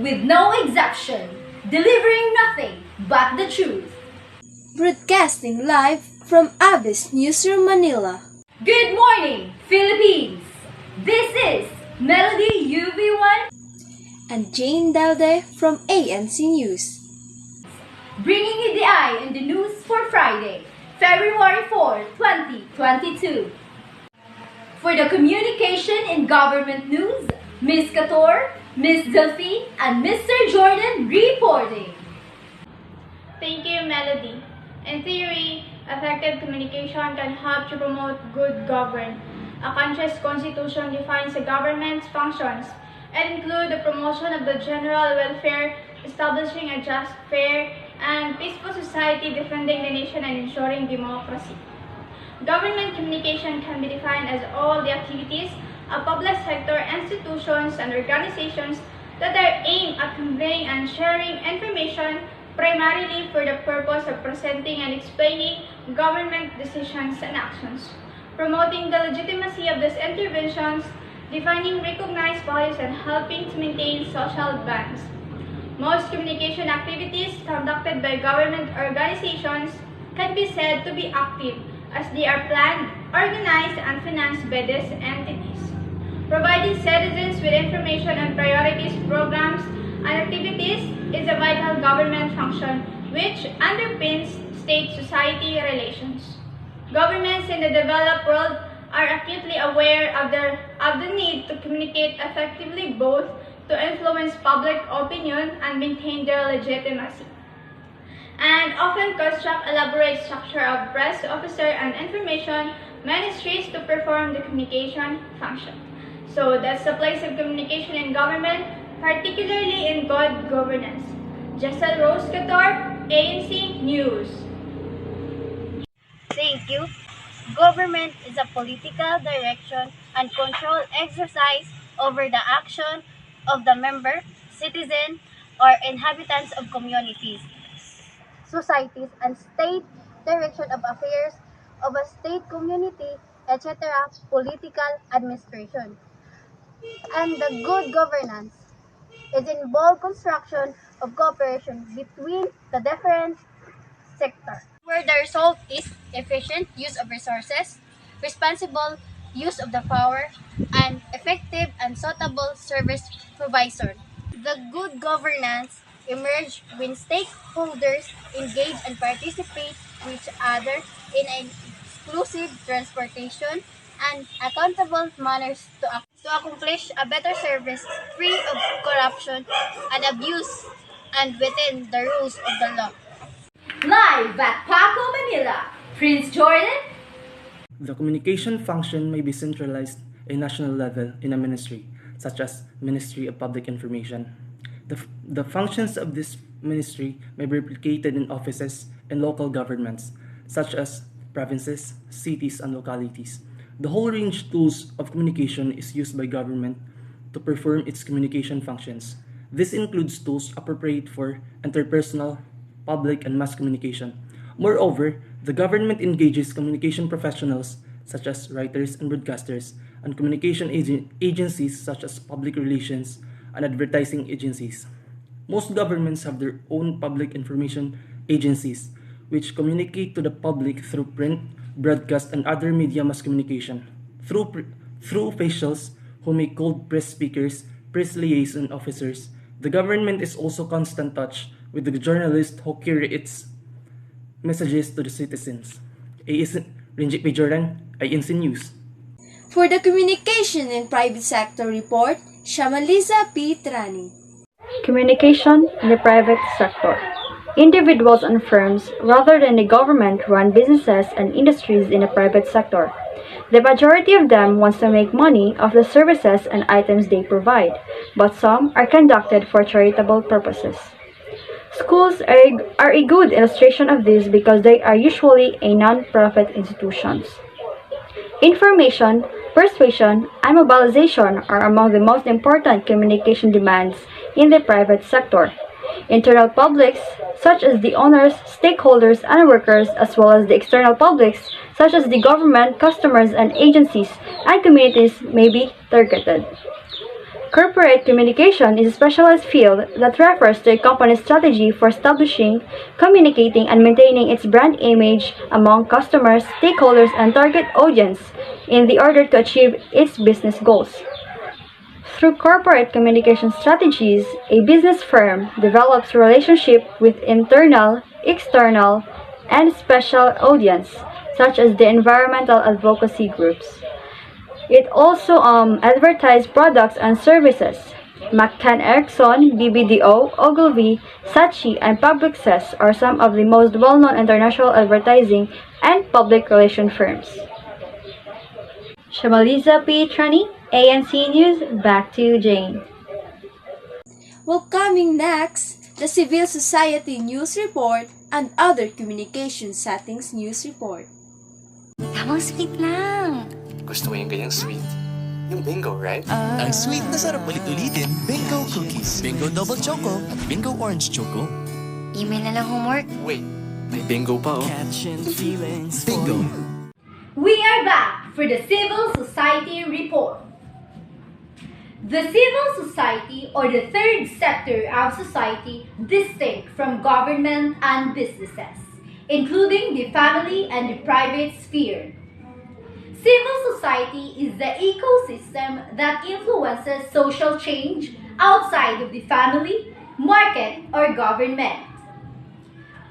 with no exception, delivering nothing but the truth. Broadcasting live from Abyss Newsroom, Manila. Good morning, Philippines! This is Melody UV1 and Jane Daude from ANC News, bringing you the eye on the news for Friday, February 4, 2022. For the communication and government news, Ms. Kator, Ms. Delphine, and Mr. Jordan reporting. Thank you, Melody. In theory, effective communication can help to promote good governance. A country's constitution defines the government's functions and include the promotion of the general welfare, establishing a just, fair, and peaceful society, defending the nation, and ensuring democracy. Government communication can be defined as all the activities of public sector institutions and organizations that are aimed at conveying and sharing information primarily for the purpose of presenting and explaining government decisions and actions, promoting the legitimacy of these interventions, defining recognized values, and helping to maintain social bonds. Most communication activities conducted by government organizations can be said to be active as they are planned, organized, and financed by these entities. Providing citizens with information on priorities, programs, and activities is a vital government function which underpins state-society relations. Governments in the developed world are acutely aware of the need to communicate effectively, both to influence public opinion and maintain their legitimacy, and often construct elaborate structure of press officer and information ministries to perform the communication function. So that's the place of communication in government, particularly in good governance. Jessel Rose Cator, ANC News. Thank you. Government is a political direction and control exercise over the action of the member, citizen, or inhabitants of communities, societies, and state direction of affairs of a state community, etc. Political administration. And the good governance is involved construction of cooperation between the different sectors, where the result is efficient use of resources, responsible use of the power, and effective and suitable service provision. The good governance emerge when stakeholders engage and participate with each other in an exclusive transportation and accountable manners to accomplish a better service free of corruption and abuse and within the rules of the law. Live at Paco, Manila, Prince Jordan. The communication function may be centralized at a national level in a ministry, such as Ministry of Public Information. The functions of this ministry may be replicated in offices and local governments, such as provinces, cities, and localities. The whole range tools of communication is used by government to perform its communication functions. This includes tools appropriate for interpersonal, public, and mass communication. Moreover, the government engages communication professionals such as writers and broadcasters, and communication agencies such as public relations and advertising agencies. Most governments have their own public information agencies, which communicate to the public through print, broadcast, and other media mass communication. Through officials who may called press speakers, press liaison officers, the government is also constant touch with the journalists who carry its messages to the citizens. Renjit P. Jordan, ANC News. For the communication and private sector report, Shamalisa P. Trani. Communication in the private sector. Individuals and firms, rather than the government, run businesses and industries in the private sector. The majority of them wants to make money off the services and items they provide, but some are conducted for charitable purposes. Schools are a good illustration of this because they are usually a non-profit institutions. Information, persuasion, and mobilization are among the most important communication demands in the private sector. Internal publics, such as the owners, stakeholders, and workers, as well as the external publics, such as the government, customers, and agencies and communities, may be targeted. Corporate communication is a specialized field that refers to a company's strategy for establishing, communicating, and maintaining its brand image among customers, stakeholders, and target audience in the order to achieve its business goals. Through corporate communication strategies, a business firm develops relationship with internal, external, and special audience, such as the environmental advocacy groups. It also advertises products and services. McCann Erickson, BBDO, Ogilvy, Saatchi, and Publicis are some of the most well-known international advertising and public relation firms. Shamaliza P. Trani, ANC News, back to you, Jane. Well, coming next, the Civil Society News Report and other communication settings news report. Tamang sweet lang. Gusto mo yung ganyang sweet? Yung bingo, right? Ang sweet na sarap ulit-ulitin, Bingo Cookies, Bingo Double Choco, at Bingo Orange Choco. Email na lang homework. Wait, may bingo pa oh. Bingo. We are back for the Civil Society Report. The civil society, or the third sector of society, distinct from government and businesses, including the family and the private sphere. Civil society is the ecosystem that influences social change outside of the family, market, or government.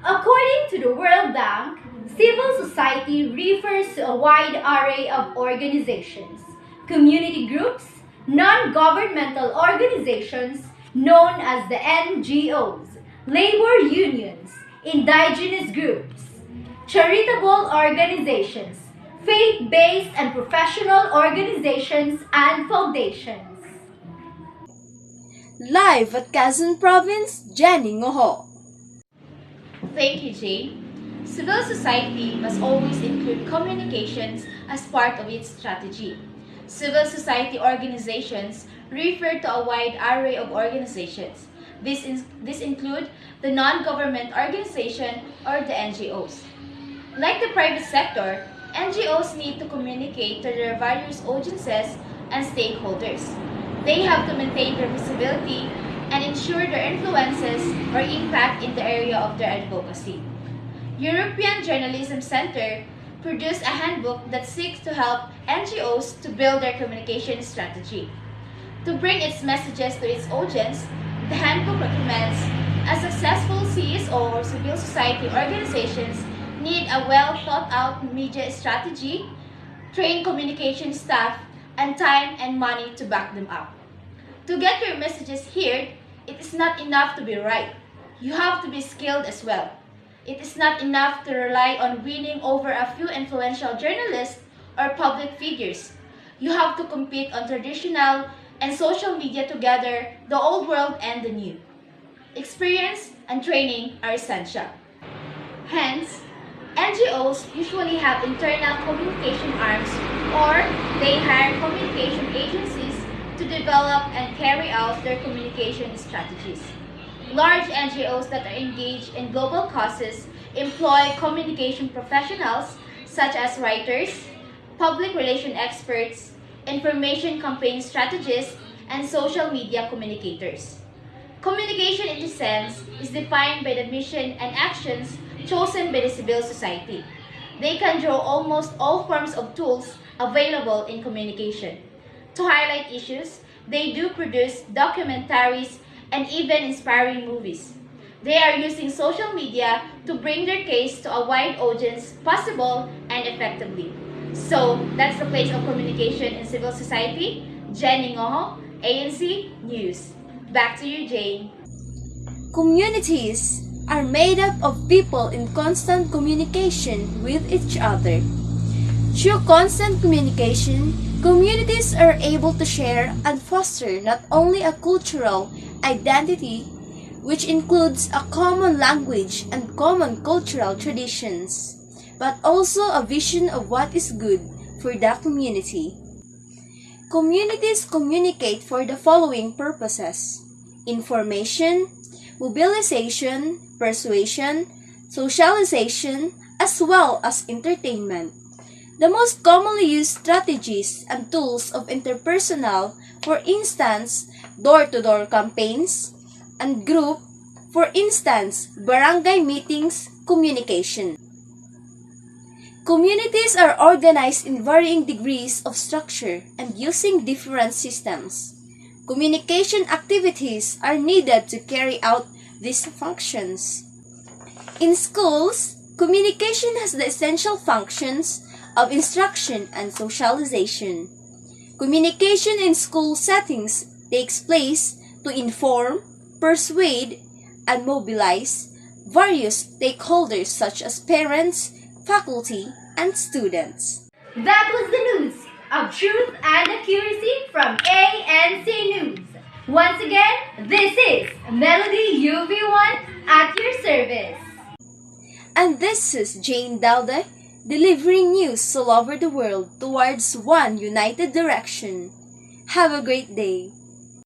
According to the World Bank, civil society refers to a wide array of organizations, community groups, non-governmental organizations known as the NGOs, labor unions, indigenous groups, charitable organizations, faith-based and professional organizations, and foundations. Live at Quezon Province, Jenny Ngoho. Thank you, Jay. Civil society must always include communications as part of its strategy. Civil society organizations refer to a wide array of organizations. This include the non-government organization or the NGOs. Like the private sector, NGOs need to communicate to their various audiences and stakeholders. They have to maintain their visibility and ensure their influences or impact in the area of their advocacy. European Journalism Center produced a handbook that seeks to help NGOs to build their communication strategy. To bring its messages to its audience, the handbook recommends a successful CSO or civil society organizations need a well-thought-out media strategy, trained communication staff, and time and money to back them up. To get your messages heard, it is not enough to be right. You have to be skilled as well. It is not enough to rely on winning over a few influential journalists or public figures. You have to compete on traditional and social media together, the old world and the new. Experience and training are essential. Hence, NGOs usually have internal communication arms or they hire communication agencies to develop and carry out their communication strategies. Large NGOs that are engaged in global causes employ communication professionals such as writers, public relation experts, information campaign strategists, and social media communicators. Communication in this sense is defined by the mission and actions chosen by the civil society. They can draw almost all forms of tools available in communication. To highlight issues, they do produce documentaries and even inspiring movies. They are using social media to bring their case to a wide audience possible and effectively. So, that's the place of communication in civil society. Jenny Ngoho, ANC News. Back to you, Jane. Communities are made up of people in constant communication with each other. Through constant communication, communities are able to share and foster not only a cultural identity, which includes a common language and common cultural traditions, but also a vision of what is good for the community. Communities communicate for the following purposes: information, mobilization, persuasion, socialization, as well as entertainment. The most commonly used strategies and tools of interpersonal, for instance, door-to-door campaigns, and group, for instance, barangay meetings, communication. Communities are organized in varying degrees of structure and using different systems. Communication activities are needed to carry out these functions. In schools, communication has the essential functions of instruction and socialization. Communication in school settings takes place to inform, persuade, and mobilize various stakeholders such as parents, faculty, and students. That was the news of truth and accuracy from ANC News. Once again, this is Melody UV1 at your service. And this is Jane Dalde, delivering news all over the world towards one united direction. Have a great day.